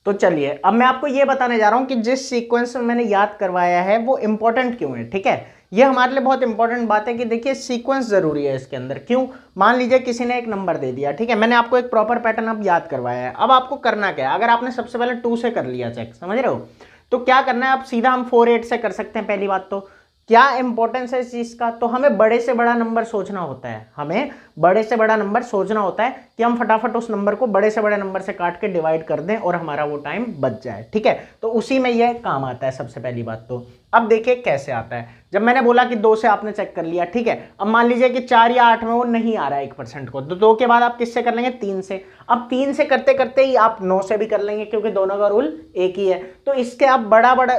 तो चलिए अब मैं आपको ये बताने जा रहा हूं कि जिस सीक्वेंस में मैंने याद करवाया है वो इंपॉर्टेंट क्यों है। ठीक है, ये हमारे लिए बहुत इंपॉर्टेंट बात है कि देखिए सीक्वेंस जरूरी है इसके अंदर। क्यों? मान लीजिए किसी ने एक नंबर दे दिया, ठीक है, मैंने आपको एक प्रॉपर पैटर्न अब याद करवाया है। अब आपको करना क्या है, अगर आपने सबसे पहले 2 से कर लिया चेक, समझ रहे हो, तो क्या करना है, अब सीधा हम 4 8 से कर सकते हैं। पहली बात तो क्या इंपॉर्टेंस है इस चीज का, तो हमें बड़े से बड़ा नंबर सोचना होता है, हमें बड़े से बड़ा नंबर सोचना होता है कि हम फटाफट उस नंबर को बड़े से बड़े नंबर से काट के डिवाइड कर दें और हमारा वो टाइम बच जाए। ठीक है, तो उसी में यह काम आता है सबसे पहली बात तो। अब देखिए कैसे आता है, जब मैंने बोला कि 2 से आपने चेक कर लिया, ठीक है, अब मान लीजिए कि 4 या 8 में वो नहीं आ रहा है 1% को, तो 2 के बाद आप किससे कर लेंगे, 3 से। अब 3 से करते करते ही आप 9 से भी कर लेंगे क्योंकि दोनों का रूल एक ही है। तो इसके आप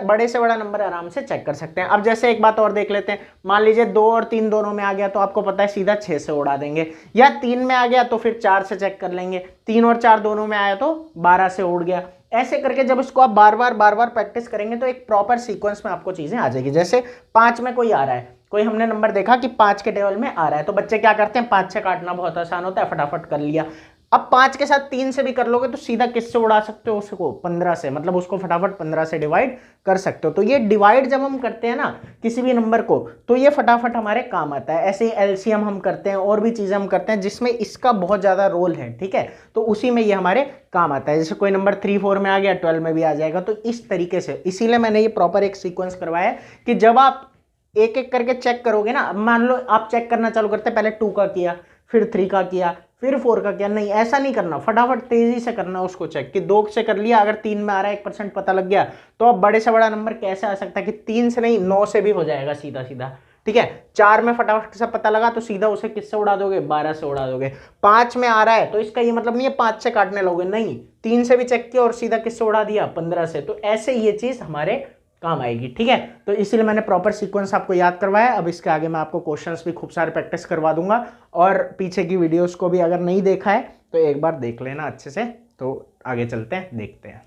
बड़े से बड़ा नंबर आराम से चेक कर सकते हैं। अब जैसे एक बात और देख लेते हैं, मान लीजिए 2 और 3 दोनों में आ गया तो आपको पता है सीधा 6 से उड़ा देंगे, या 3 में आ गया तो फिर 4 से चेक कर लेंगे, 3 और 4 दोनों में आया तो 12 से उड़ गया। ऐसे करके जब इसको आप बार बार प्रैक्टिस करेंगे तो एक प्रॉपर सीक्वेंस में आपको चीजें आ जाएगी। जैसे 5 में कोई आ रहा है, कोई हमने नंबर देखा कि 5 के टेबल में आ रहा है, तो बच्चे क्या करते हैं, 5 से काटना बहुत आसान होता है, फटाफट कर लिया। अब 5 के साथ 3 से भी कर लोगे तो सीधा किससे उड़ा सकते हो उसको, 15 से, मतलब उसको फटाफट 15 से डिवाइड कर सकते हो। तो ये डिवाइड जब हम करते हैं ना किसी भी नंबर को, तो ये फटाफट हमारे काम आता है। ऐसे ही एलसीएम हम करते हैं और भी चीजें हम करते हैं जिसमें इसका बहुत ज्यादा रोल है। ठीक है, तो उसी में ये हमारे काम आता है। जैसे कोई नंबर 3 4 में आ गया, 12 में भी आ जाएगा। तो इस तरीके से, इसीलिए मैंने ये प्रॉपर एक सीक्वेंस करवाया है कि जब आप एक एक करके चेक करोगे ना, मान लो आप चेक करना चालू करते, पहले 2 का किया, फिर 3 का किया, फिर 4 का किया, नहीं ऐसा नहीं करना, फटाफट तेजी से करना उसको चेक कि 2 से कर लिया, अगर 3 में आ रहा है 1% पता लग गया, तो अब बड़े से बड़ा नंबर कैसे आ सकता है कि 3 से नहीं 9 से भी हो जाएगा सीधा सीधा। ठीक है, 4 में फटाफट से पता लगा तो सीधा उसे किससे उड़ा दोगे, 12 से उड़ा दोगे। 5 में आ रहा है तो इसका ये मतलब नहीं है 5 से काटने लोगे, नहीं, 3 से भी चेक किया और सीधा किससे उड़ा दिया, 15 से। तो ऐसे ये चीज हमारे काम आएगी। ठीक है, तो इसीलिए मैंने प्रॉपर सीक्वेंस आपको याद करवाया। अब इसके आगे मैं आपको क्वेश्चंस भी खूब सारे प्रैक्टिस करवा दूंगा, और पीछे की वीडियोस को भी अगर नहीं देखा है तो एक बार देख लेना अच्छे से। तो आगे चलते हैं, देखते हैं।